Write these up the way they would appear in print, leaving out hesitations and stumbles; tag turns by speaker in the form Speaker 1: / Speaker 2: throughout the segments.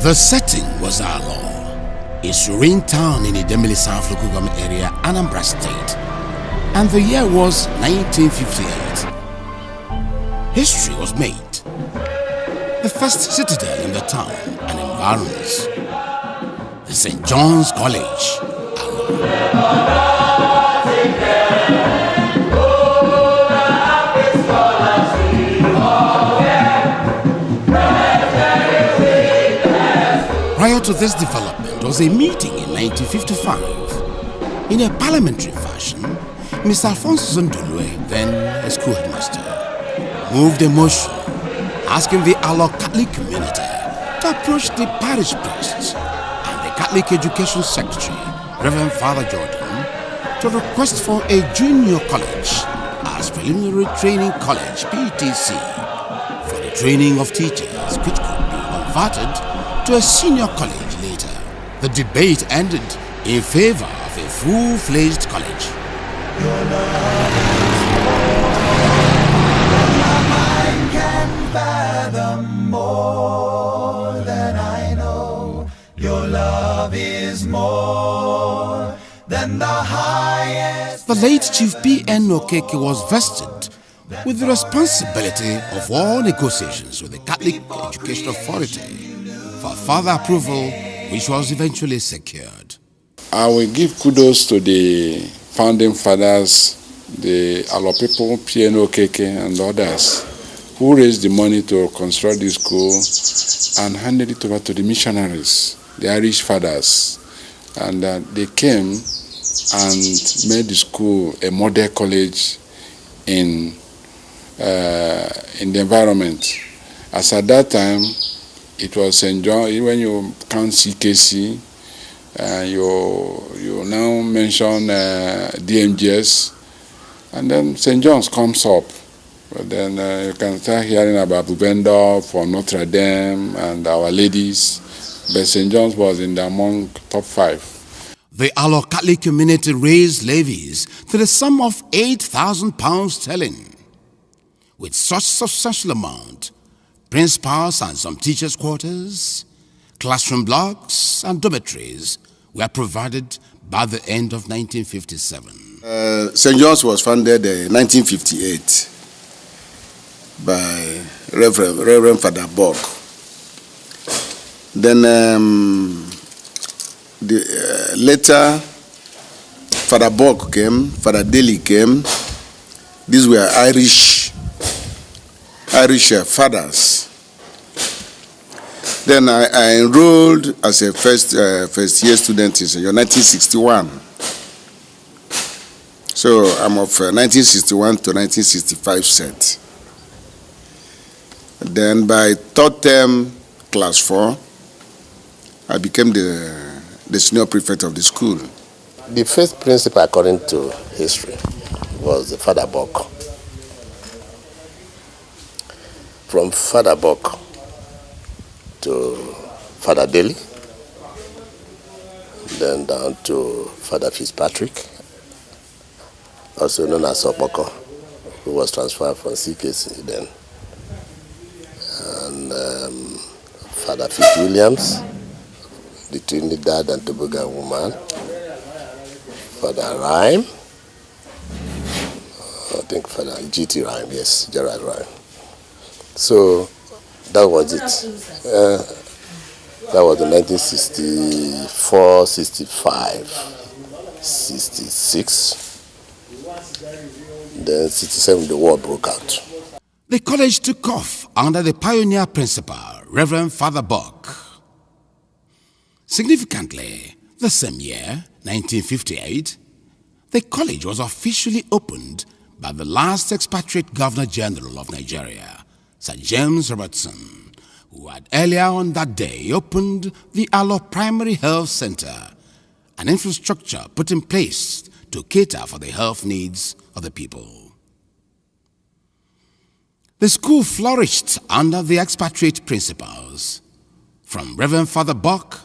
Speaker 1: The setting was Alor, a serene town in the Idemili South local government area, Anambra State, and the year was 1958. History was made. The first citadel in the town and environs, the St. John's College, Alor. Prior to this development was a meeting in 1955. In a parliamentary fashion, Mr. Alphonsus Ndulue, then a school headmaster, moved a motion asking the Alor Catholic community to approach the parish priest and the Catholic Education Secretary, Reverend Father Jordan, to request for a junior college as preliminary training college (PTC) for the training of teachers, which could be converted to a senior college later. The debate ended in favor of a full-fledged college.
Speaker 2: Your love can fathom more than I know. Your love is more than the highest.
Speaker 1: The late Chief P.N. Okeke was vested with the responsibility of all negotiations with the Catholic Education Authority for further approval, which was eventually secured.
Speaker 3: I will give kudos to the founding fathers, the Alor people, P.N. Okeke and others, who raised the money to construct this school and handed it over to the missionaries, the Irish fathers. And they came and made the school a model college in the environment. As at that time, it was St. John. When you count CKC, you now mention DMGS, and then St. John's comes up. But then you can start hearing about Bubendorf for Notre Dame and Our Ladies, but St. John's was among top 5.
Speaker 1: The Alor Catholic community raised levies to the sum of £8,000 sterling. With such substantial amount, principals and some teachers' quarters, classroom blocks and dormitories were provided by the end of 1957.
Speaker 4: St. John's was founded in 1958 by Reverend Father Bock. Then later, Father Bock came, Father Daly came. These were Irish fathers. Then I enrolled as a first year student in 1961. So I'm of 1961 to 1965 set. Then by third term, class 4, I became the senior prefect of the school.
Speaker 5: The first principal, according to history, was the Father Bock. From Father Bock to Father Daly, then down to Father Fitzpatrick, also known as Opoko, who was transferred from CKC then, and Father Fitzwilliams, the Trinidad and Tobago woman, Father Rhyme, I think Father G.T. Rhyme, yes, Gerard Rhyme. So that was it. That was in 1964, 65, 66. Then 67, the war broke out.
Speaker 1: The college took off under the pioneer principal, Reverend Father Bock. Significantly, the same year, 1958, the college was officially opened by the last expatriate Governor General of Nigeria, Sir James Robertson, who had earlier on that day opened the Alor Primary Health Center, an infrastructure put in place to cater for the health needs of the people. The school flourished under the expatriate principals, from Reverend Father Bock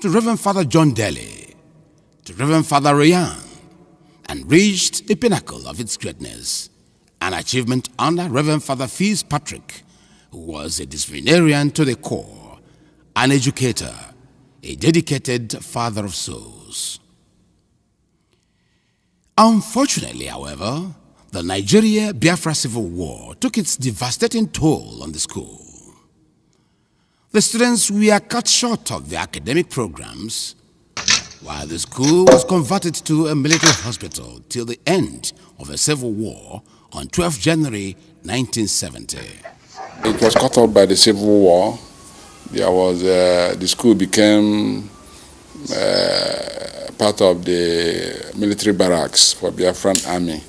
Speaker 1: to Reverend Father John Daly to Reverend Father Ryan, and reached the pinnacle of its greatness, an achievement under Reverend Father Fitzpatrick, who was a disciplinarian to the core an educator, a dedicated father of souls. Unfortunately, however, the Nigeria-Biafra Civil War took its devastating toll on the school. The students were cut short of their academic programs, while the school was converted to a military hospital till the end of the Civil War on 12 January 1970.
Speaker 3: It was cut off by the Civil War. There was the school became part of the military barracks for Biafran army,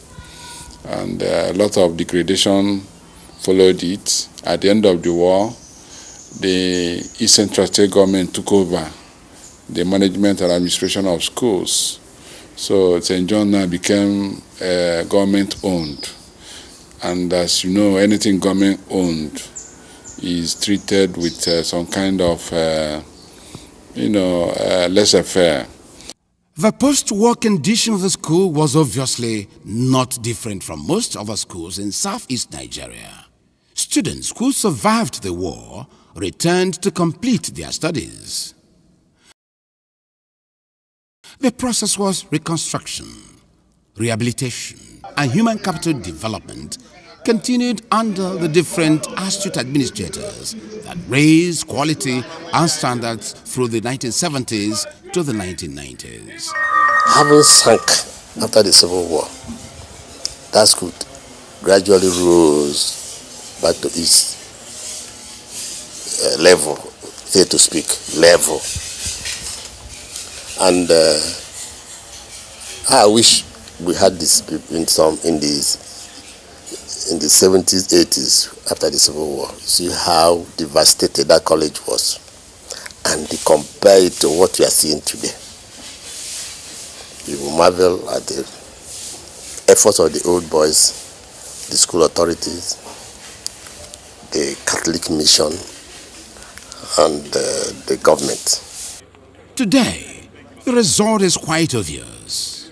Speaker 3: and a lot of degradation followed it. At the end of the war, the East Central State government took over the management and administration of schools. So St. John now became government-owned. And as you know, anything government-owned is treated with some kind of, laissez-faire.
Speaker 1: The post-war condition of the school was obviously not different from most other schools in southeast Nigeria. Students who survived the war returned to complete their studies. The process was reconstruction, rehabilitation, and human capital development continued under the different astute administrators that raised quality and standards through the 1970s to the 1990s.
Speaker 5: Having sunk after the Civil War, that school gradually rose back to its level, so to speak, level. And I wish we had this in the 70s, 80s, after the Civil War. See how devastated that college was, and compare it to what we are seeing today. You will marvel at the efforts of the old boys, the school authorities, the Catholic mission, and the government.
Speaker 1: Today, the result is quite obvious.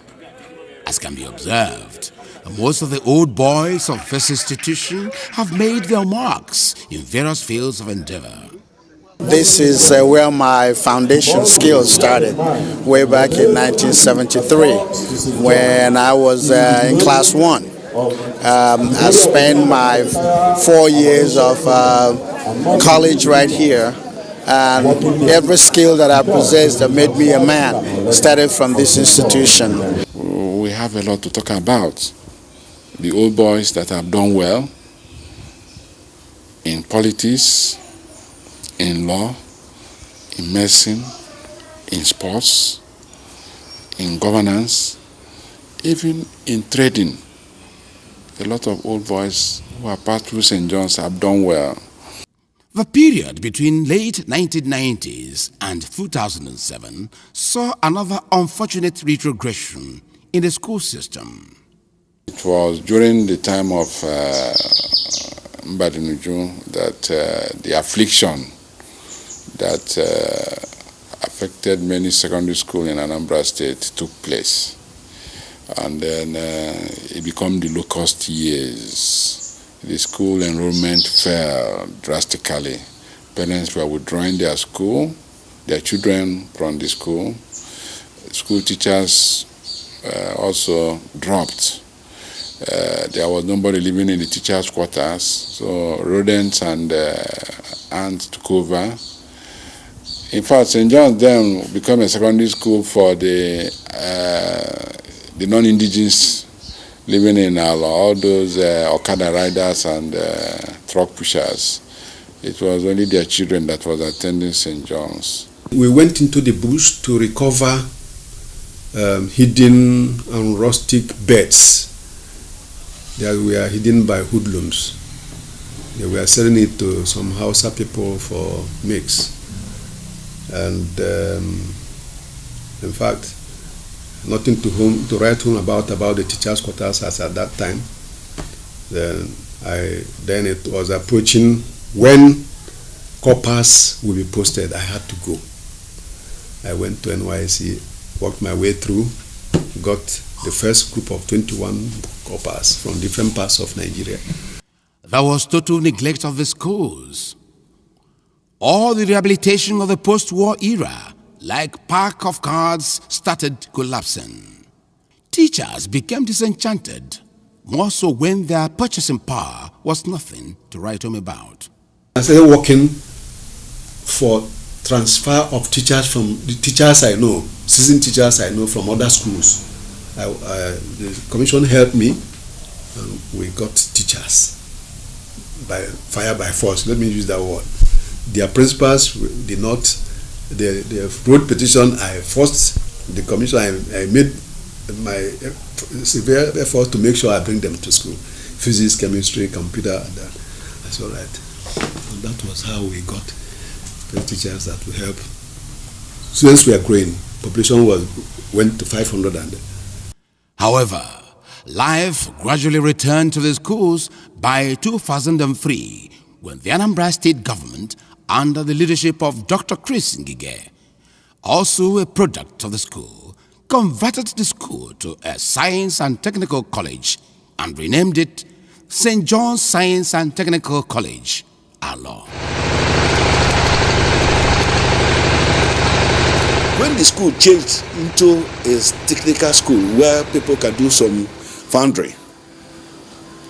Speaker 1: As can be observed, most of the old boys of this institution have made their marks in various fields of endeavor.
Speaker 6: This is where my foundation skills started, way back in 1973, when I was in class 1. I spent my 4 years of college right here, and every skill that I possessed that made me a man started from this institution.
Speaker 3: We have a lot to talk about. The old boys that have done well in politics, in law, in medicine, in sports, in governance, even in trading. A lot of old boys who are passed through St. John's have done well.
Speaker 1: The period between late 1990s and 2007 saw another unfortunate retrogression in the school system.
Speaker 3: It was during the time of Mbadinuju that the affliction that affected many secondary schools in Anambra State took place. And then it became the locust years. The school enrollment fell drastically. Parents were withdrawing their children from the school. School teachers also dropped. There was nobody living in the teachers' quarters, so rodents and ants took over. In fact, St. John's then became a secondary school for the non-indigenous living in Alor, all those Okada riders and truck pushers. It was only their children that was attending St. John's.
Speaker 7: We went into the bush to recover hidden and rustic beds that were hidden by hoodlums. They were selling it to some Hausa people for mix. And in fact, nothing to write home about the teachers' quarters as at that time. Then it was approaching when corpus will be posted. I had to go. I went to NYSC, worked my way through, got the first group of 21 corpus from different parts of Nigeria.
Speaker 1: There was total neglect of the schools. All the rehabilitation of the post-war era, like pack of cards, started collapsing. Teachers became disenchanted, more so when their purchasing power was nothing to write home about.
Speaker 7: I started working for transfer of teachers from the teachers I know, seasoned teachers I know from other schools. The commission helped me, and we got teachers by fire by force. Let me use that word. Their principals did not. They wrote petition. I forced the commission. I made my severe effort to make sure I bring them to school. Physics, chemistry, computer, and that. That's all right. And that was how we got the teachers that will help. Students were growing. Population went to 500.
Speaker 1: However, life gradually returned to the schools by 2003 when the Anambra State government, under the leadership of Dr. Chris Ngige, also a product of the school, converted the school to a science and technical college and renamed it St. John's Science and Technical College, Alor.
Speaker 8: When the school changed into a technical school where people can do some foundry,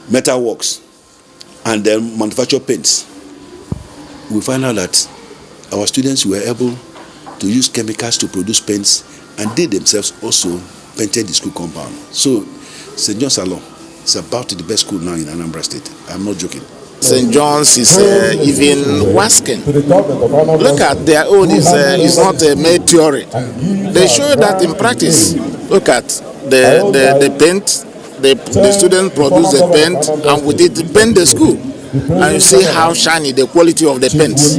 Speaker 8: metal works, and then manufacture paints, we found out that our students were able to use chemicals to produce paints, and they themselves also painted the school compound. So St. John's Alor is about the best school now in Anambra State. I'm not joking.
Speaker 5: St. John's is even Waskin. Look at their own, is not a mere theory. They show that in practice. Look at the paint, the students produce the paint, and with it paint the school. And you see how shiny the quality of the paints.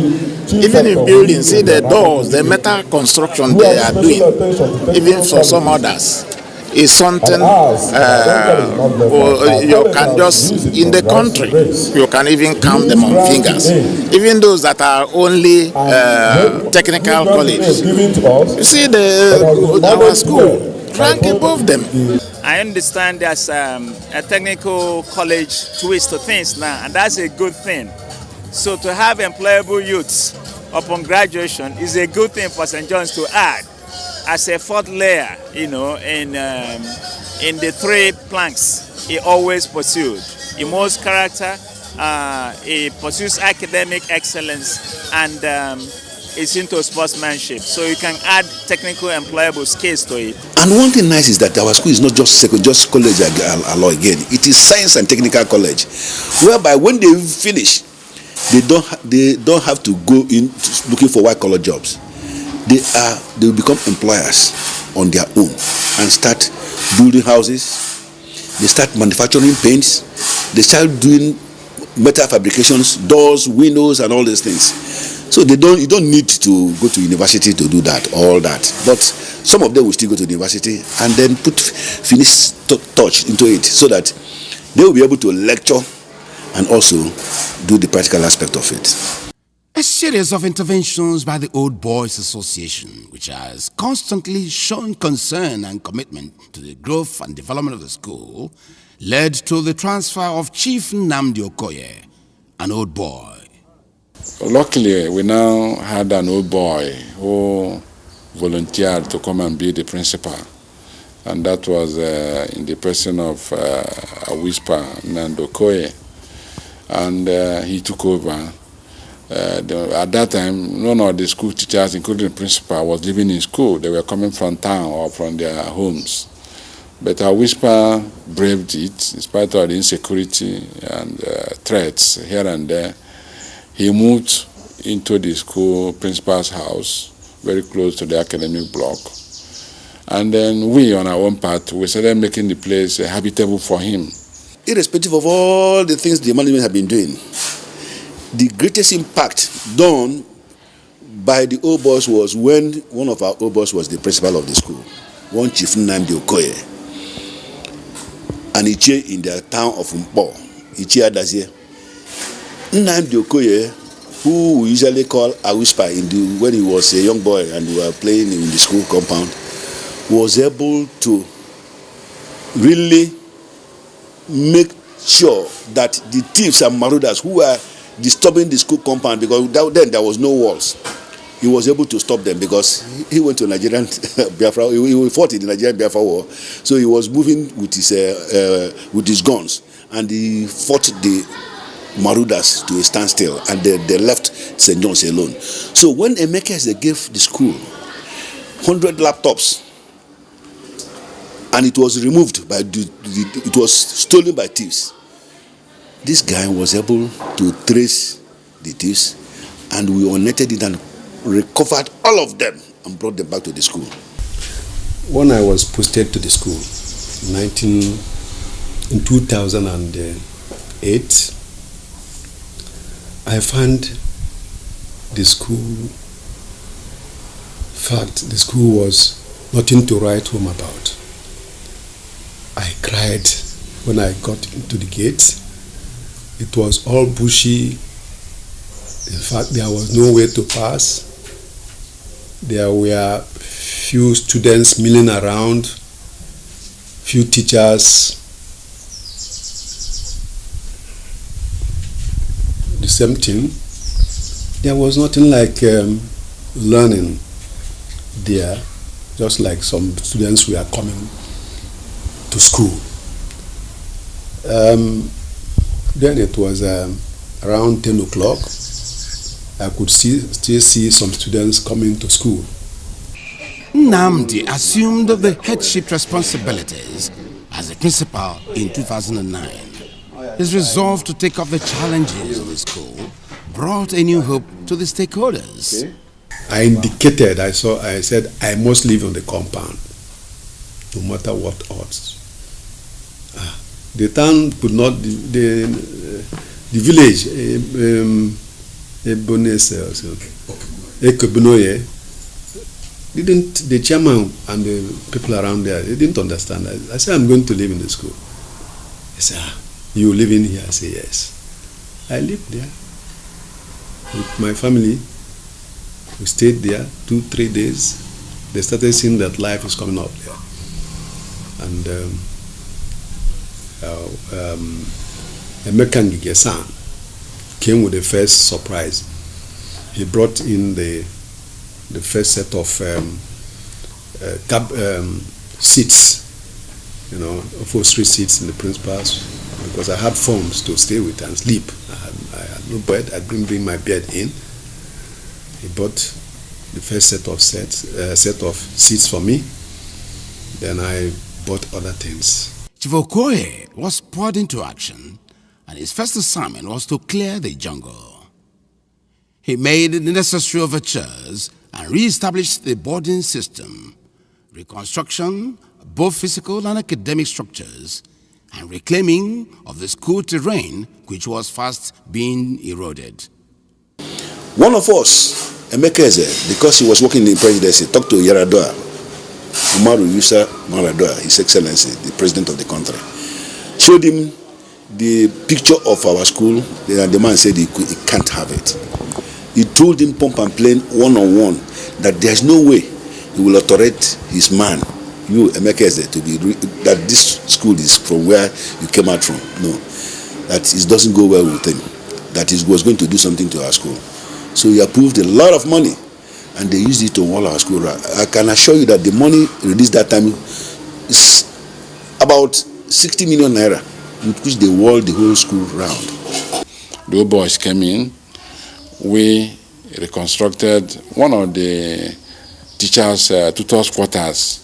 Speaker 5: Even in buildings, see the doors, the metal construction they are doing, even for some others, is something you can just, in the country, you can even count them on fingers. Even those that are only technical colleges. You see our school rank above them.
Speaker 9: I understand there's a technical college twist to things now, and that's a good thing. So to have employable youths upon graduation is a good thing for St. John's to add as a fourth layer, in the three planks he always pursued. He molds character, he pursues academic excellence, and is into sportsmanship. So you can add technical employable skills to it.
Speaker 8: And one thing nice is that our school is not just College Alor again. It is Science and Technical College, whereby when they finish, they don't have to go in looking for white-collar jobs. They will become employers on their own and start building houses. They start manufacturing paints. They start doing metal fabrications, doors, windows, and all these things. So you don't need to go to university to do that, all that. But some of them will still go to the university and then put finish touch into it so that they will be able to lecture and also do the practical aspect of it.
Speaker 1: A series of interventions by the Old Boys Association, which has constantly shown concern and commitment to the growth and development of the school, led to the transfer of Chief Nnamdi Okoye, an old boy.
Speaker 3: Luckily, we now had an old boy who volunteered to come and be the principal, and that was in the person of a whisper, Nnamdi Okoye, and he took over. At that time, none of the school teachers, including the principal, was living in school. They were coming from town or from their homes. But our whisper braved it, in spite of the insecurity and threats here and there. He moved into the school principal's house, very close to the academic block. And then we, on our own part, we started making the place habitable for him.
Speaker 8: Irrespective of all the things the management have been doing, the greatest impact done by the old boys was when one of our old boys was the principal of the school, one Chief Nnamdi Okoye, and Ichie in the town of Mpo, Ichie Adazie. Nnamdi Okoye, who we usually call a whisper when he was a young boy and we were playing in the school compound, was able to really make sure that the thieves and marauders who were disturbing the school compound, because then there was no walls. He was able to stop them because he went to Nigerian Biafra. He fought in the Nigerian Biafra war, so he was moving with his guns, and he fought the Marauders to a standstill, and they left St. John's alone. So when Emeka gave the school 100 laptops, and it was removed by it was stolen by thieves, this guy was able to trace the thieves, and we unearthed it and recovered all of them and brought them back to the school.
Speaker 7: When I was posted to the school in 2008, I found the school was nothing to write home about. I cried when I got into the gate. It was all bushy. In fact, there was no way to pass. There were few students milling around, few teachers. The same thing. There was nothing like learning there, just like some students were coming to school. Then it was around 10 o'clock. I could still see some students coming to school.
Speaker 1: Nnamdi assumed the headship responsibilities as a principal in 2009. His resolve to take up the challenges of the school brought a new hope to the stakeholders.
Speaker 7: Okay. I indicated, I said, I must live on the compound, no matter what odds. The town could not, the village, the chairman and the people around there, they didn't understand. I said, I'm going to live in the school. He said, you live in here? I said, yes. I lived there with my family. We stayed there 2-3 days. They started seeing that life is coming up there. And Emeka Ngigesan came with the first surprise. He brought in the first set of seats, upholstery seats in the principal's, because I had forms to stay with and sleep. I had no bed. I didn't bring my bed in. He bought the first set of seats for me. Then I bought other things.
Speaker 1: Chief Okoye was spurred into action, and his first assignment was to clear the jungle. He made the necessary overtures and re-established the boarding system, reconstruction, both physical and academic structures, and reclaiming of the school terrain, which was fast being eroded.
Speaker 8: One of us, Emeka Eze, because he was working in the presidency, talked to Yaradua, Umaru Yusa Maradua, His Excellency, the president of the country, showed him the picture of our school, and the man said he can't have it. He told him pump and plain, one-on-one, that there's no way he will authorate his man, you, Emeka Eze, that this school is from where you came out from. No, that it doesn't go well with him, that he was going to do something to our school. So he approved a lot of money, and they used it to wall our school. I can assure you that the money released that time is about 60 million naira, with which they walled the whole school round.
Speaker 3: The old boys came in. We reconstructed one of the teachers' tutors' quarters,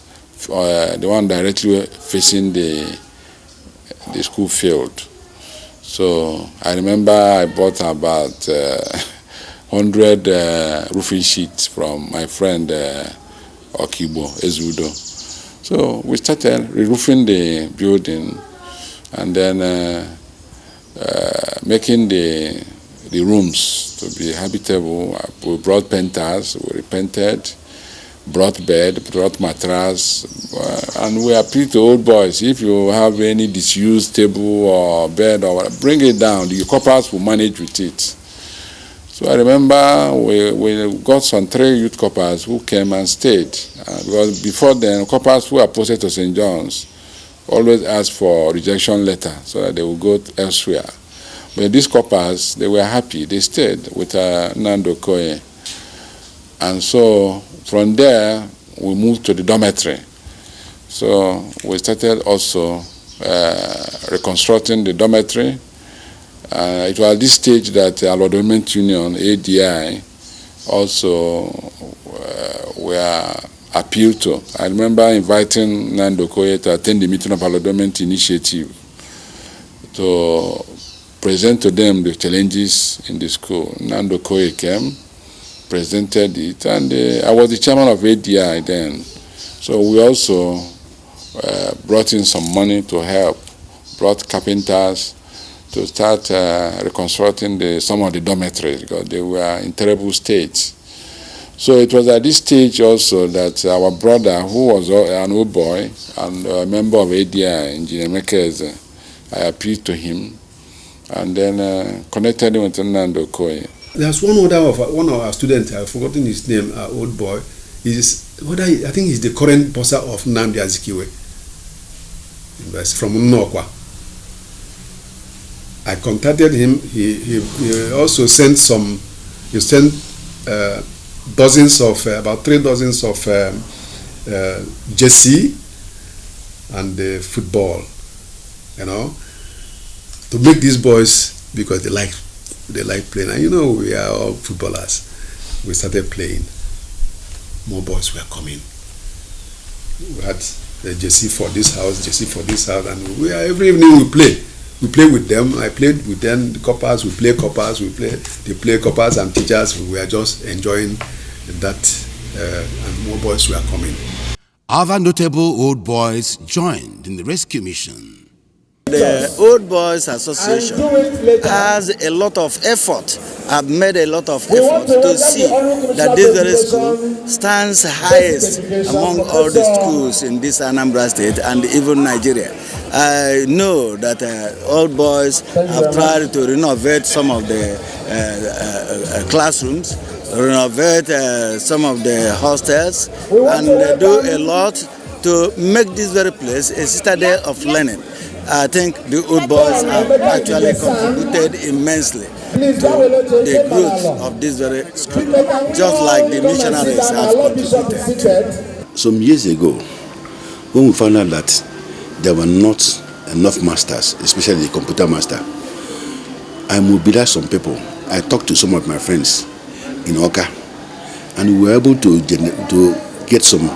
Speaker 3: the one directly facing the school field. So I remember I bought about 100 roofing sheets from my friend Okibo Ezudo. So we started re-roofing the building, and then making the rooms to be habitable. We brought painters, we repainted, brought bed, brought mattress, and we appealed to old boys. If you have any disused table or bed or whatever, bring it down. The corpers will manage with it. So I remember we got some 3 youth corpers who came and stayed. Because before then, corpers who are posted to St. John's always ask for rejection letter so that they will go elsewhere. But these coppers, they were happy. They stayed with Nando Koye. And so from there, we moved to the dormitory. So we started also reconstructing the dormitory. It was at this stage that Alor Development Union, ADI, also were appealed to. I remember inviting Nando Koye to attend the meeting of Alor Development Initiative to present to them the challenges in the school. Nando Koye came, presented it, and I was the chairman of ADI then. So we also brought in some money to help, brought carpenters to start reconstructing some of the dormitories because they were in terrible states. So it was at this stage also that our brother, who was an old boy and a member of ADI, Engineer Mekeze, I appealed to him and then connected him with Nando Koye.
Speaker 7: There's one of our students, I've forgotten his name, old boy. I think he's the current bossa of Nnamdi Azikiwe. From Nnokwa. I contacted him. He also sent dozens of, about 3 dozens of jersey and football, to make these boys, because they like playing. And we are all footballers. We started playing. More boys were coming. We had the jersey for this house, and every evening we play. We play with them. I played with them, the coppers. We play coppers. They play coppers and teachers. We were just enjoying that, and more boys were coming.
Speaker 1: Other notable old boys joined in the rescue mission.
Speaker 6: The Old Boys Association has a lot of effort. I've made a lot of effort to see that this very school stands highest among all the schools in this Anambra State and even Nigeria. I know that Old Boys have tried to renovate some of the classrooms, renovate some of the hostels, and do a lot to make this very place a citadel of learning. I think the Old Boys have actually contributed immensely to the growth of this very school, just like the missionaries have contributed.
Speaker 8: Some years ago, when we found out that there were not enough masters, especially the computer master, I mobilized some people. I talked to some of my friends in Oka, and we were able to get some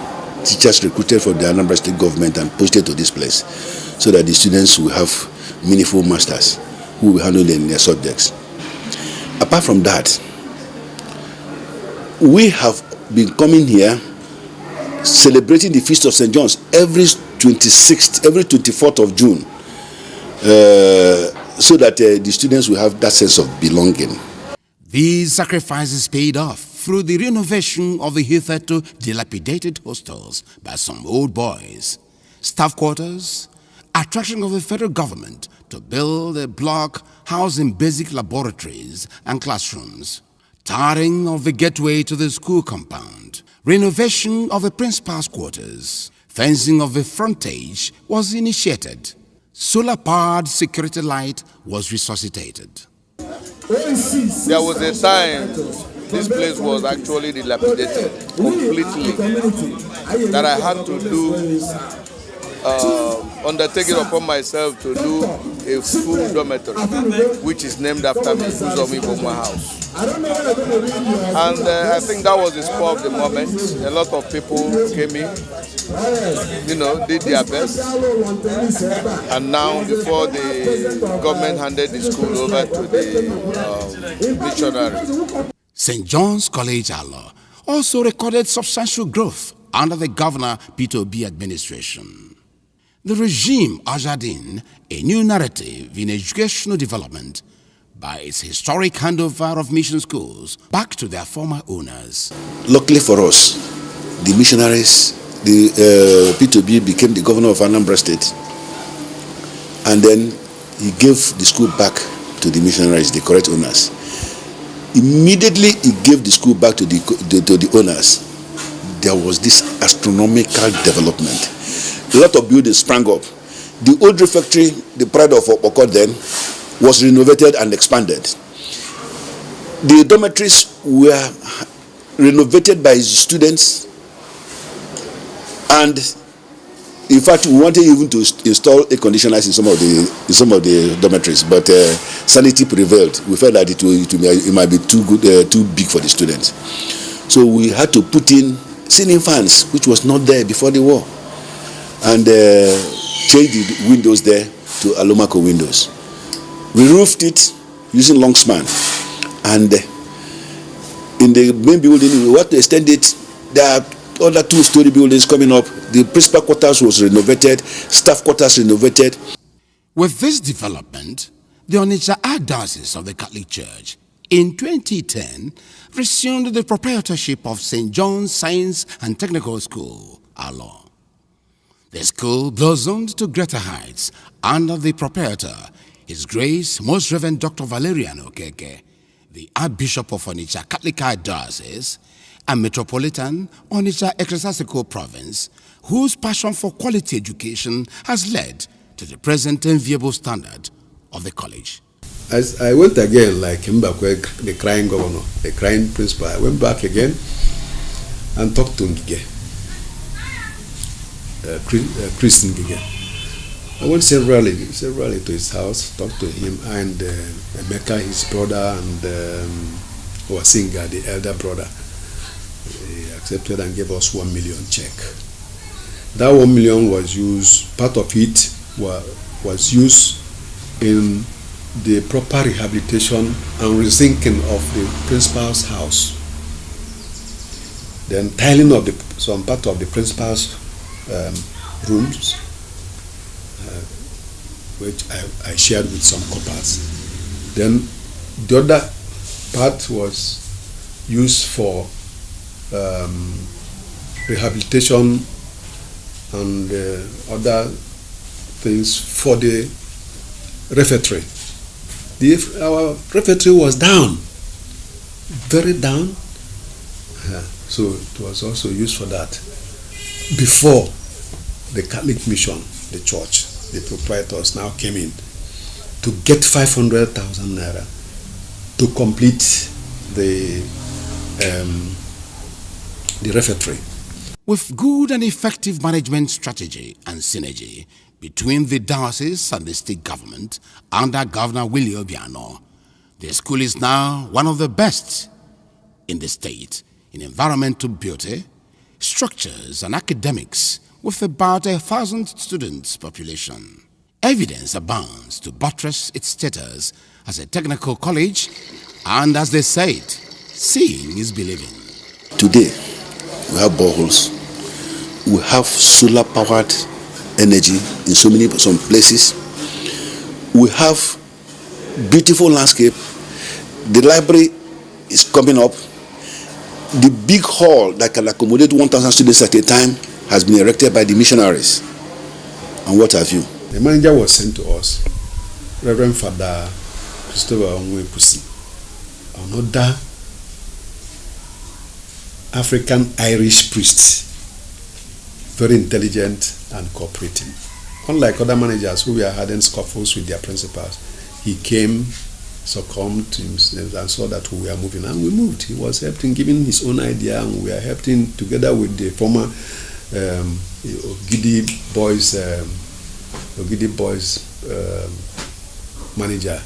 Speaker 8: teachers recruited from the Anambra State government and posted to this place, so that the students will have meaningful masters who will handle their subjects. Apart from that, we have been coming here celebrating the Feast of St. John's every 24th of June, so that the students will have that sense of belonging.
Speaker 1: These sacrifices paid off through the renovation of the hitherto dilapidated hostels by some old boys, staff quarters, attraction of the federal government to build a block housing basic laboratories and classrooms, tarring of the gateway to the school compound, renovation of the principal's quarters, fencing of the frontage was initiated. Solar-powered security light was resuscitated.
Speaker 10: There was a time this place was actually dilapidated completely, that I had to do undertaking upon myself to do a full dormitory, which is named after me, Uzomi Boma House. And I think that was the spur of the moment. A lot of people came in, did their best. And now, before the government handed the school over to the missionaries.
Speaker 1: St. John's College Alor also recorded substantial growth under the Governor Peter Obi administration. The regime ushered in a new narrative in educational development by its historic handover of mission schools back to their former owners.
Speaker 8: Luckily for us, the missionaries, Peter Obi became the governor of Anambra State, and then he gave the school back to the missionaries, the correct owners. Immediately he gave the school back to the owners. There was this astronomical development. A lot of buildings sprang up. The old refectory, the pride of Okoko then, was renovated and expanded. The dormitories were renovated by students, and in fact, we wanted even to install air conditioners in some of the dormitories, but sanity prevailed. We felt that it might be too big for the students, so we had to put in ceiling fans, which was not there before the war, and change the windows there to Alumaco windows. We roofed it using long span, and in the main building we had to extend it. There are other 2-story buildings coming up. The principal quarters was renovated, staff quarters renovated.
Speaker 1: With this development, the Onitsha Archdiocese of the Catholic Church in 2010 resumed the proprietorship of St. John's Science and Technical School, Alor. The school blossomed to greater heights under the proprietor, His Grace Most Reverend Dr. Valerian Okeke, the Archbishop of Onitsha Catholic Archdiocese and Metropolitan Onitsha Ecclesiastical Province, whose passion for quality education has led to the present enviable standard of the college.
Speaker 7: As I went again, like Mbakwe, the crying governor, the crying principal, I went back again and talked to Ngige, Chris Ngige. I went severally to his house, talked to him, and Emeka, his brother, and Wasinga, the elder brother. He accepted and gave us 1 million check. That 1 million was used, part of it was used in the proper rehabilitation and rezinking of the principal's house. Then tiling of some part of the principal's rooms, which I shared with some coppers. Then the other part was used for rehabilitation and other things for the refectory. Our refectory was down, very down, so it was also used for that. Before the Catholic Mission, the church, the proprietors now came in to get 500,000 naira to complete the refectory.
Speaker 1: With good and effective management strategy and synergy between the diocese and the state government under Governor Willie Obiano, the school is now one of the best in the state in environmental beauty, structures and academics, with about 1,000 students population. Evidence abounds to buttress its status as a technical college, and as they say it, seeing is believing.
Speaker 8: Today, we have boreholes. We have solar-powered energy in some places. We have beautiful landscape. The library is coming up. The big hall that can accommodate 1,000 students at a time has been erected by the missionaries. And what have you?
Speaker 7: The manager was sent to us, Reverend Father Christopher Onwekusi, another African Irish priest, very intelligent and cooperating. Unlike other managers who were having scuffles with their principals, he came, succumbed to himself, and saw that we were moving, and we moved. He was helping, giving his own idea, and we are helping together with the former Ogidi Boys manager,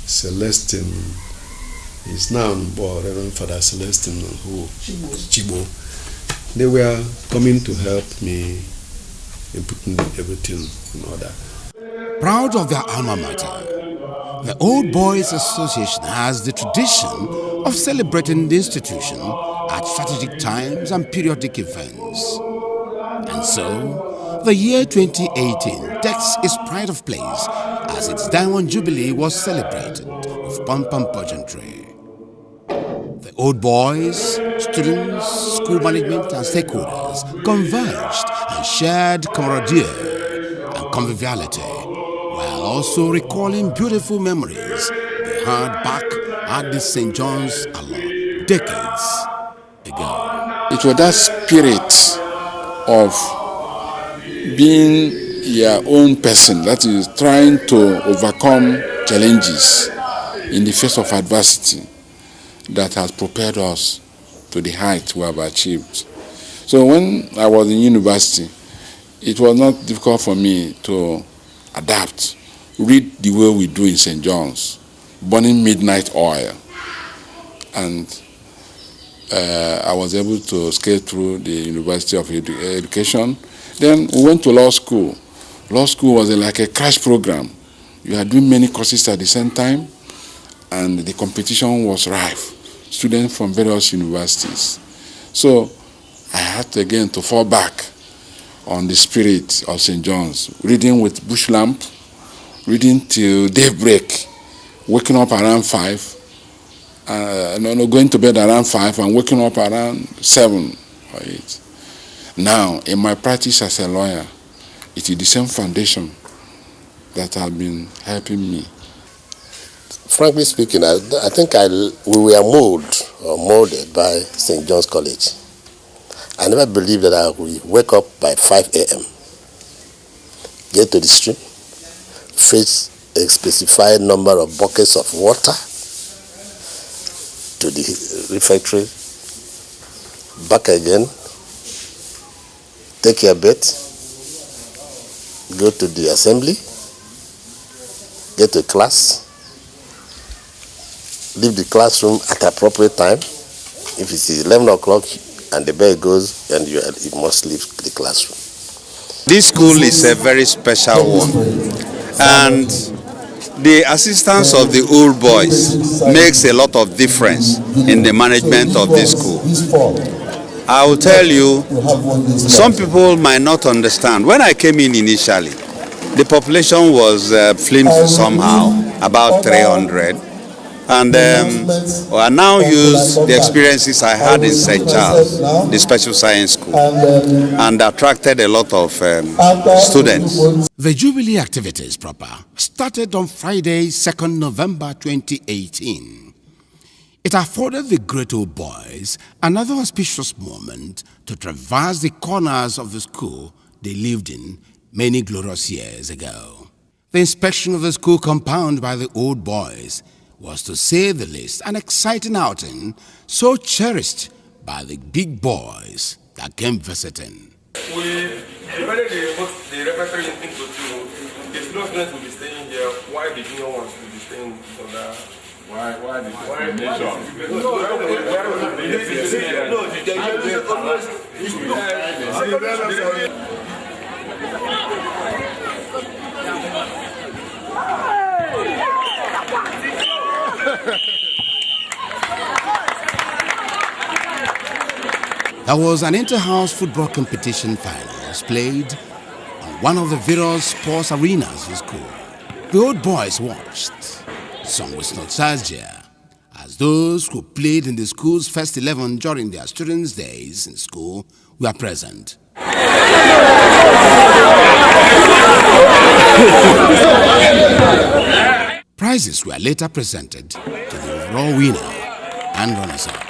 Speaker 7: Celestine. He's now Reverend Father Celestine, Chibo. They were coming to help me in putting everything in order.
Speaker 1: Proud of their alma mater, the Old Boys Association has the tradition of celebrating the institution at strategic times and periodic events. And so, the year 2018 takes its pride of place as its Diamond Jubilee was celebrated with pomp and pageantry. The Old Boys, students, school management and stakeholders converged and shared camaraderie and conviviality, while also recalling beautiful memories they had back at the St. John's Alor decades ago.
Speaker 3: It was that spirit of being your own person, that is trying to overcome challenges in the face of adversity, that has prepared us to the height we have achieved. So when I was in university, it was not difficult for me to adapt, read the way we do in St. John's, burning midnight oil. And I was able to scale through the University of Education. Then we went to law school. Law school was like a crash program. You are doing many courses at the same time, and the competition was rife. Students from various universities. So I had again to fall back on the spirit of St. John's, reading with bush lamp, reading till daybreak, waking up around 5, going to bed around 5 and waking up around 7 or 8. Now, in my practice as a lawyer, it is the same foundation that has been helping me.
Speaker 5: Frankly speaking, I think we were molded by St. John's College. I never believed that I would wake up by 5 a.m., get to the stream, fetch a specified number of buckets of water to the refectory, back again, take your bath, go to the assembly, get to class, leave the classroom at appropriate time. If it's 11 o'clock and the bell goes, then you must leave the classroom.
Speaker 11: This school is a very special one, and the assistance of the old boys makes a lot of difference in the management of this school. I will tell you, some people might not understand. When I came in initially, the population was flimsy somehow, about 300. And I now use the experiences I had in St. Charles, the special science school, and attracted a lot of students.
Speaker 1: The Jubilee activities proper started on Friday, 2nd November 2018. It afforded the great old boys another auspicious moment to traverse the corners of the school they lived in many glorious years ago. The inspection of the school compound by the old boys was, to say the least, an exciting outing so cherished by the big boys that came visiting.
Speaker 12: We divided the repertory into two. The students will be staying here, while the junior ones will be staying on the... Why the discrimination?
Speaker 1: There was an inter-house football competition finals played on one of the various sports arenas in school. The old boys watched, some with nostalgia, as those who played in the school's first 11 during their students' days in school were present. Prizes were later presented to the overall winner and runners-up.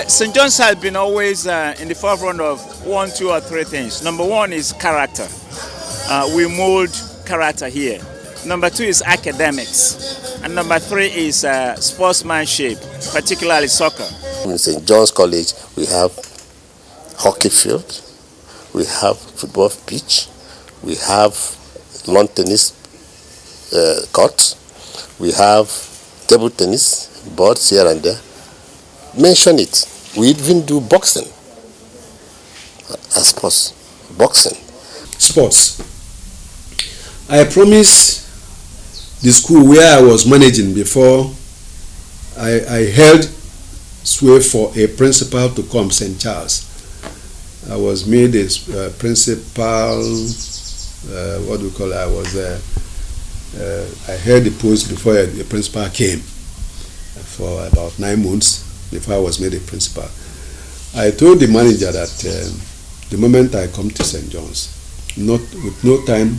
Speaker 9: St. John's has been always in the forefront of 1, 2, or 3 things. Number 1 is character. We mold character here. Number 2 is academics. And number 3 is sportsmanship, particularly soccer.
Speaker 5: In St. John's College, we have hockey field, we have football pitch, we have lawn tennis court, we have table tennis boards here and there. Mention it. We even do boxing as sports. Boxing.
Speaker 7: Sports. I promised the school where I was managing before I held sway for a principal to come, St. Charles. I was made a principal, what do we call it? I held the post before the principal came for about 9 months before I was made a principal. I told the manager that the moment I come to St. John's, with no time,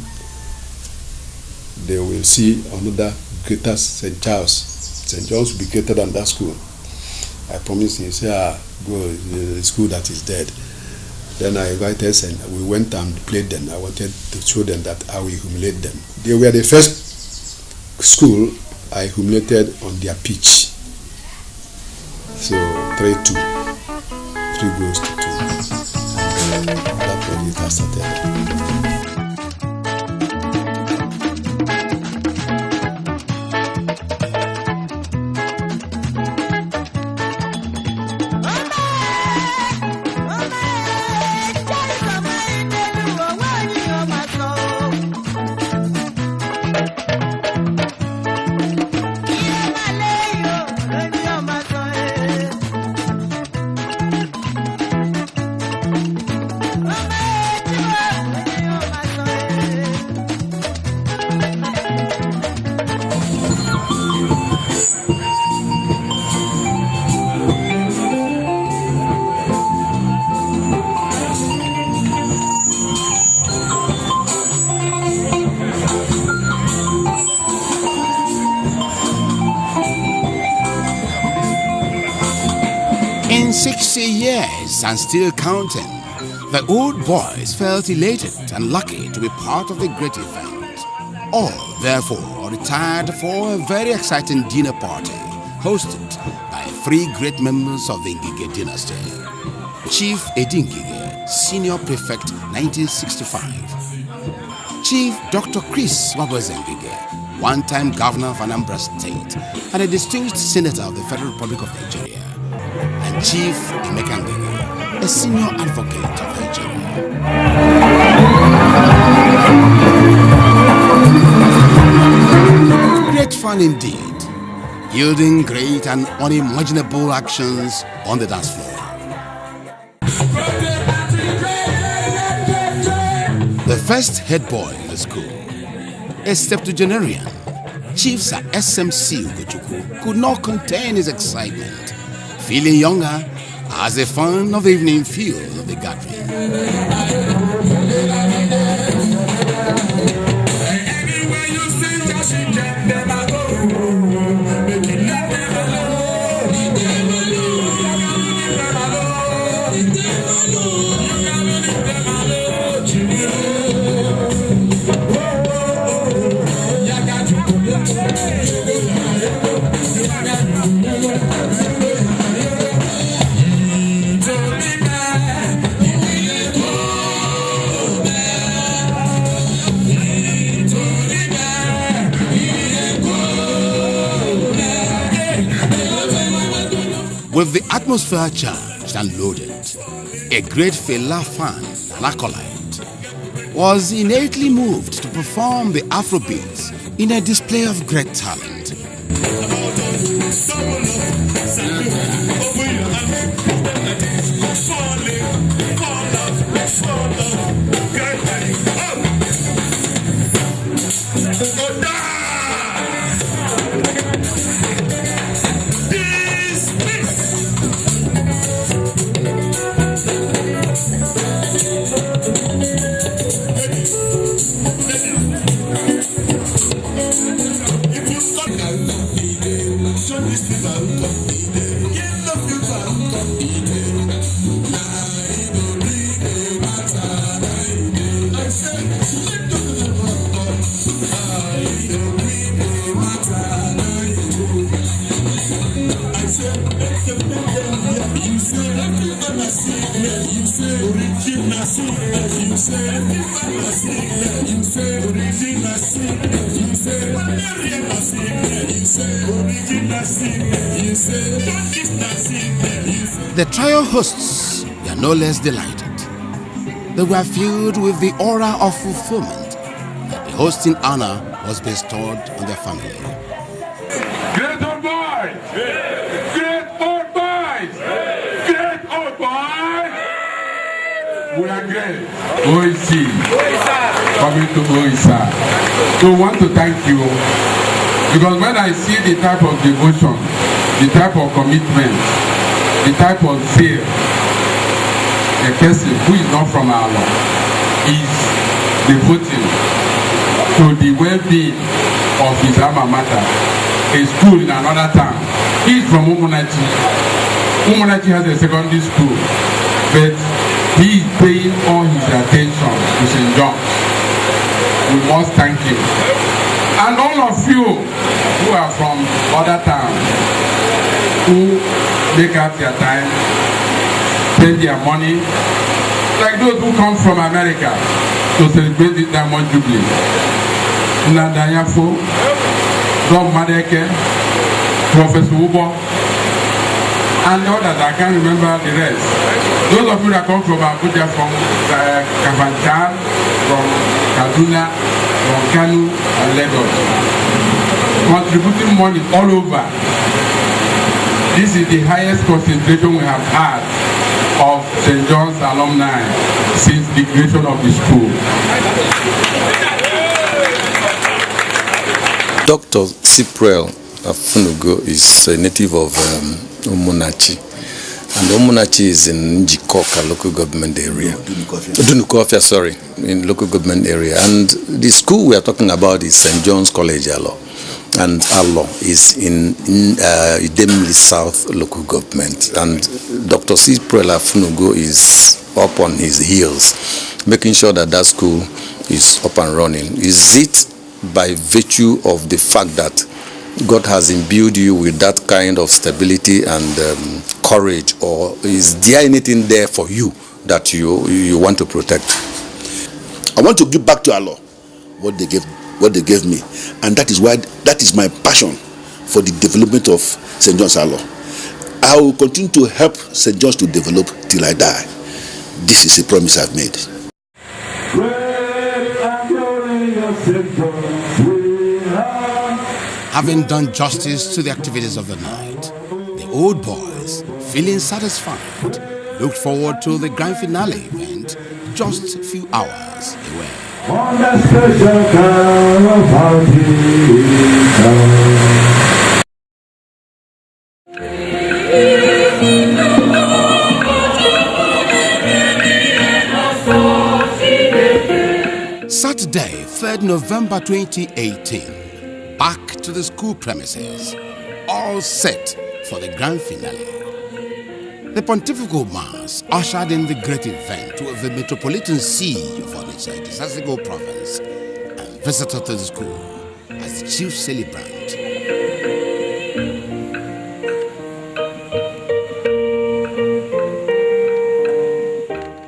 Speaker 7: they will see another greater St. Charles St. John's will be greater than that school. I promised him, he said, go, the school that is dead. Then I invited and we went and played them. I wanted to show them that I will humiliate them. They were the first school I humiliated on their pitch. So 3-2. 3 goals to 2. That's when it has started.
Speaker 1: In 60 years and still counting, the old boys felt elated and lucky to be part of the great event. All, therefore, retired for a very exciting dinner party hosted by 3 great members of the Ngige dynasty. Chief Edingige, Senior Prefect 1965. Chief Dr. Chris Wabazengige, one-time Governor of Anambra State and a distinguished Senator of the Federal Republic of Nigeria. And Chief Emeka Ngige, a senior advocate of Nigeria. Great fun indeed, yielding great and unimaginable actions on the dance floor. The first head boy in the school, a septuagenarian, Chief Sir SMC Ugochukwu, could not contain his excitement, feeling younger as the fun of the evening filled of the gathering. With the atmosphere charged and loaded, a great Fela fan and acolyte was innately moved to perform the Afrobeats in a display of great talent. The trial hosts were no less delighted. They were filled with the aura of fulfillment that the hosting honor was bestowed on their family.
Speaker 13: Great old boys! Great old boys! Great old boys! We are great. OEC. Coming to Oisa. So I want to thank you, because when I see the type of devotion, the type of commitment, the type of zeal a person who is not from Alor is devoting to the well-being of his alma mater, a school in another town. He's from Umunachi. Umunachi has a secondary school, but he is paying all his attention to St. John's. We must thank him. And all of you who are from other towns, who make out their time, spend their money, like those who come from America to celebrate the Diamond Jubilee. Ndanyafo, Dom Madeke, Professor Ubo, and others, I can't remember the rest. Those of you that come from Abuja, from Kafanchan, from Kaduna, from Kanu, and Lagos, contributing money all over. This is the highest concentration we have had of St. John's alumni since the creation of the school.
Speaker 14: Dr. Cypriel Afunugo is a native of Umunachi, and Umunachi is in Njikoka local government area. Dunukofia, sorry, in local government area. And the school we are talking about is St. John's College Alor, and Alor is in Idemili South local government. And Dr. Cypriel Afunugo is up on his heels, making sure that that school is up and running. Is it by virtue of the fact that God has imbued you with that kind of stability and courage, or is there anything there for you that you want to protect?
Speaker 8: I want to give back to Allah what they gave me, and that is my passion for the development of St. John's Alor. I will continue to help St. John's to develop till I die. This is a promise I've made.
Speaker 1: Having done justice to the activities of the night, the old boys, feeling satisfied, looked forward to the grand finale event just a few hours away.
Speaker 2: On that special
Speaker 1: Saturday, 3rd November 2018. Back to the school premises, all set for the grand finale. The Pontifical Mass ushered in the great event with the Metropolitan See of Onitsha, the Sasego province, and visitor to the school as the chief celebrant.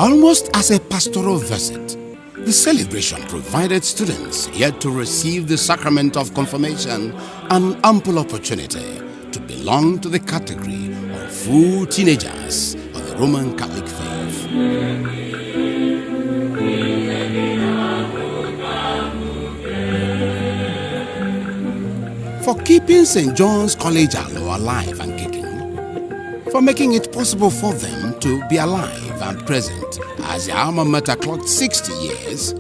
Speaker 1: Almost as a pastoral visit, the celebration provided students yet to receive the sacrament of confirmation an ample opportunity to belong to the category of full teenagers of the Roman Catholic faith. For keeping St. John's College Alor alive and kicking, for making it possible for them to be alive and present as the alma mater clocked 60 years,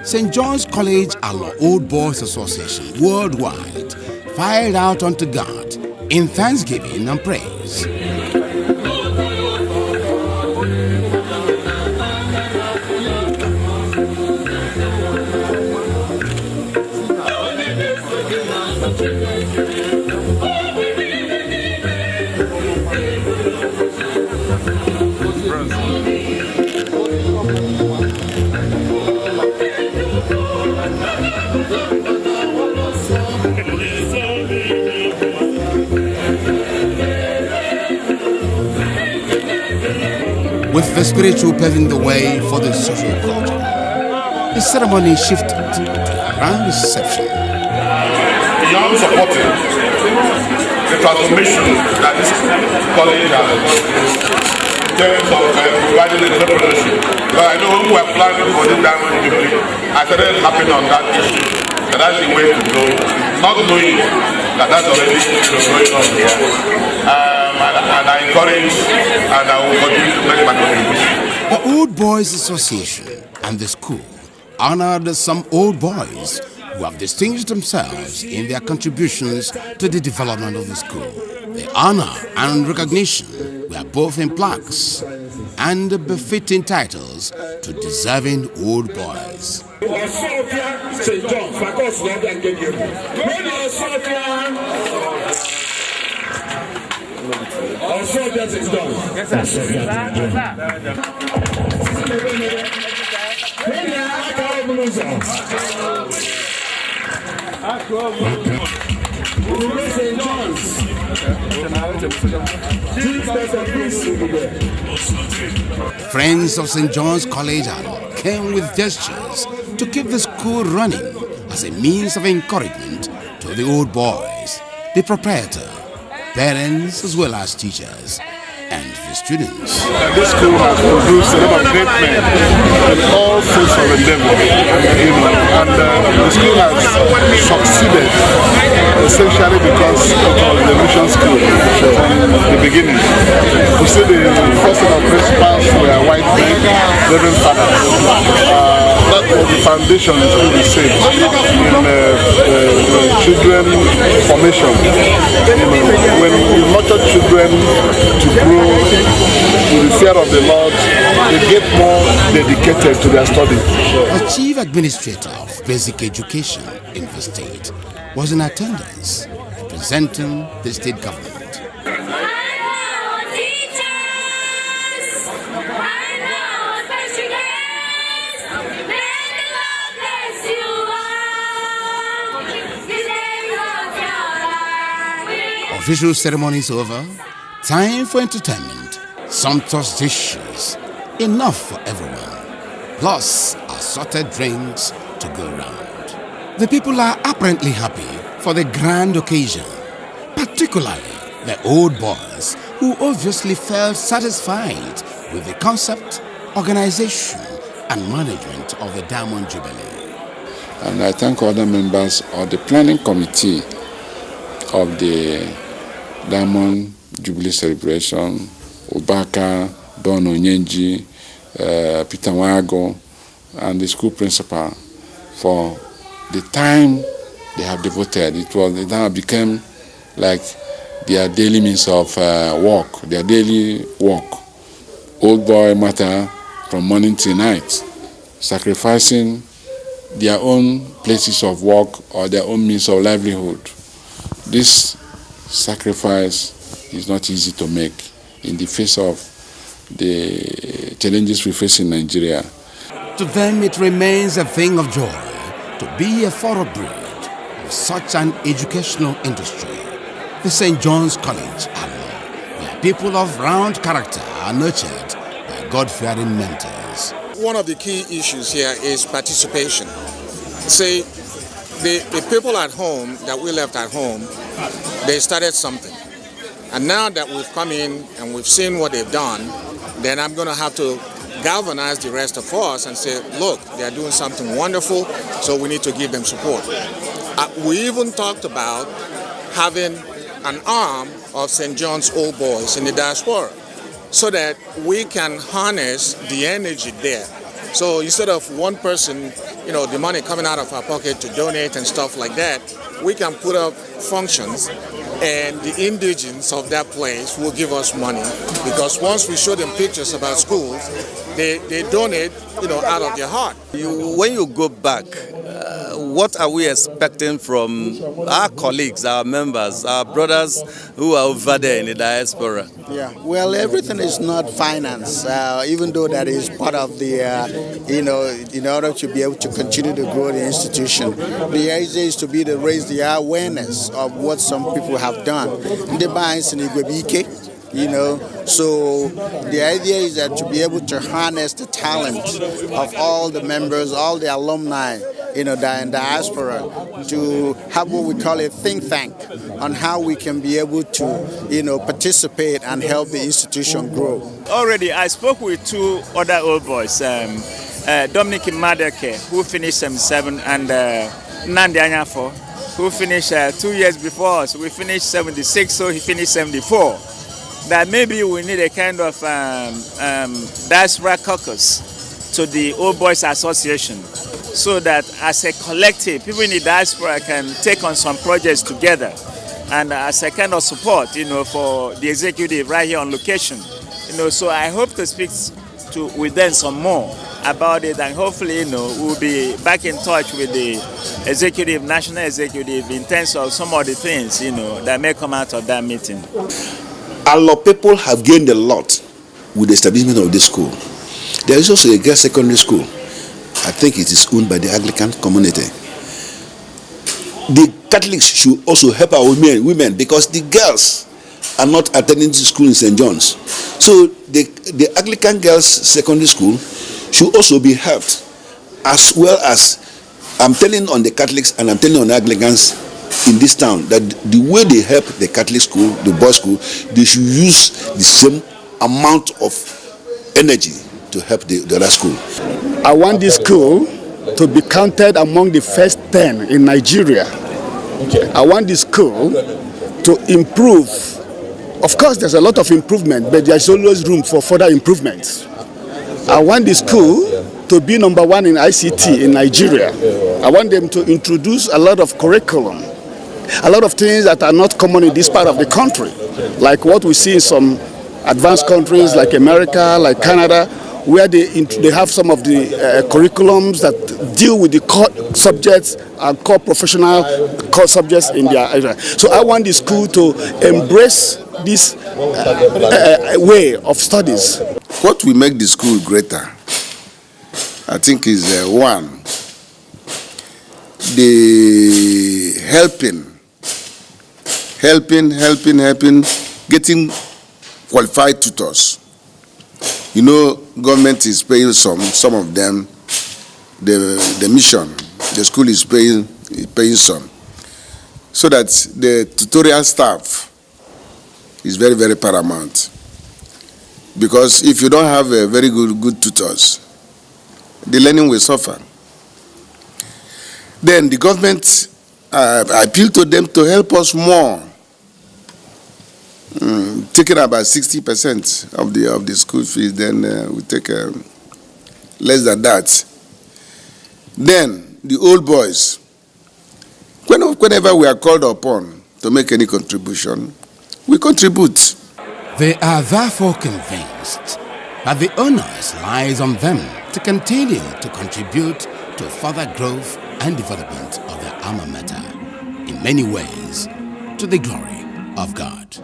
Speaker 1: St. John's College Alor Old Boys Association worldwide fired out unto God in thanksgiving and praise. With the spiritual paving the way for the social culture, the ceremony shifted to a grand reception.
Speaker 15: Beyond supporting the transformation that this college has in terms of providing entrepreneurship, but I know when we are planning for this Diamond Jubilee, I started happy on that issue, and that's the way to go, not knowing that that's already going on here. And I encourage and I will continue to make my contribution.
Speaker 1: The Old Boys Association and the school honored some old boys who have distinguished themselves in their contributions to the development of the school. The honor and recognition were both in plaques and befitting titles to deserving old boys.
Speaker 13: St. John,
Speaker 1: Friends of St. John's College Alor came with gestures to keep the school running as a means of encouragement to the old boys, the proprietor, parents as well as teachers, and the students.
Speaker 3: This school has produced a lot of great men with all sorts of endeavor, and the school has succeeded essentially because it was the mission school from the beginning. You see, the first set of principals were white men, reverend fathers. That was the foundation the school received in children formation. When you nurture children to grow with the fear of the Lord, they get more dedicated to their study.
Speaker 1: The chief administrator of basic education in the state was in attendance, representing the state government. Official ceremonies over, time for entertainment, sumptuous dishes, enough for everyone, plus assorted drinks to go round. The people are apparently happy for the grand occasion, particularly the old boys who obviously felt satisfied with the concept, organization and management of the Diamond Jubilee.
Speaker 3: And I thank all the members of the planning committee of the Diamond Jubilee celebration, Obaka, Don Onyenji, Peter Wago, and the school principal for the time they have devoted. It now became like their daily means of work, their daily work. Old boy matter from morning till night, sacrificing their own places of work or their own means of livelihood. This sacrifice is not easy to make in the face of the challenges we face in Nigeria.
Speaker 1: To them, it remains a thing of joy to be a thoroughbred of such an educational industry. The St. John's College Alor, where people of round character are nurtured by God-fearing mentors.
Speaker 16: One of the key issues here is participation. See, the people at home that we left at home, they started something. And now that we've come in and we've seen what they've done, then I'm going to have to galvanize the rest of us and say, look, they're doing something wonderful, so we need to give them support. We even talked about having an arm of St. John's Old Boys in the diaspora so that we can harness the energy there. So instead of one person, the money coming out of our pocket to donate and stuff like that, we can put up functions and the indigents of that place will give us money, because once we show them pictures about schools, they donate, out of their heart.
Speaker 11: When you go back, what are we expecting from our colleagues, our members, our brothers who are over there in the diaspora?
Speaker 6: Yeah, well, everything is not finance, even though that is part of the, in order to be able to continue to grow the institution. The idea is to raise the awareness of what some people have done. So the idea is that to be able to harness the talent of all the members, all the alumni, in diaspora, to have what we call a think tank on how we can be able to, participate and help the institution grow.
Speaker 9: Already, I spoke with two other old boys, Dominic Madeke, who finished 77, and Nandi Anyafo, who finished 2 years before us. We finished 76, so he finished 74. That maybe we need a kind of diaspora caucus to the Old Boys Association, so that as a collective, people in the diaspora can take on some projects together, and as a kind of support, for the executive right here on location. So I hope to speak with them some more about it, and hopefully, we'll be back in touch with the executive, national executive, in terms of some of the things, that may come out of that meeting.
Speaker 8: Alor people have gained a lot with the establishment of this school. There is also a girls' secondary school. I think it is owned by the Anglican community. The Catholics should also help our women because the girls are not attending school in St. John's. So the Anglican girls' secondary school should also be helped, as well as I'm telling on the Catholics and I'm telling on the Anglicans in this town that the way they help the Catholic school, the boys' school, they should use the same amount of energy to help the other school.
Speaker 6: I want this school to be counted among the first 10 in Nigeria. I want this school to improve. Of course, there's a lot of improvement, but there's always room for further improvements. I want the school to be number 1 in ICT in Nigeria. I want them to introduce a lot of curriculum, a lot of things that are not common in this part of the country, like what we see in some advanced countries like America, like Canada, where they have some of the curriculums that deal with the core subjects and core professional core subjects in their area. So I want the school to embrace this way of studies.
Speaker 4: What will make the school greater, I think, is one, the helping, getting qualified tutors. You know, government is paying some of them, the mission, the school is paying some. So that the tutorial staff is very, very paramount. Because if you don't have a very good tutors, the learning will suffer. Then the government, I appeal to them to help us more. Taking about 60% of the school fees, then we take less than that. Then the old boys, whenever we are called upon to make any contribution, we contribute.
Speaker 1: They are therefore convinced that the onus lies on them to continue to contribute to further growth and development of their alma mater, in many ways, to the glory of God.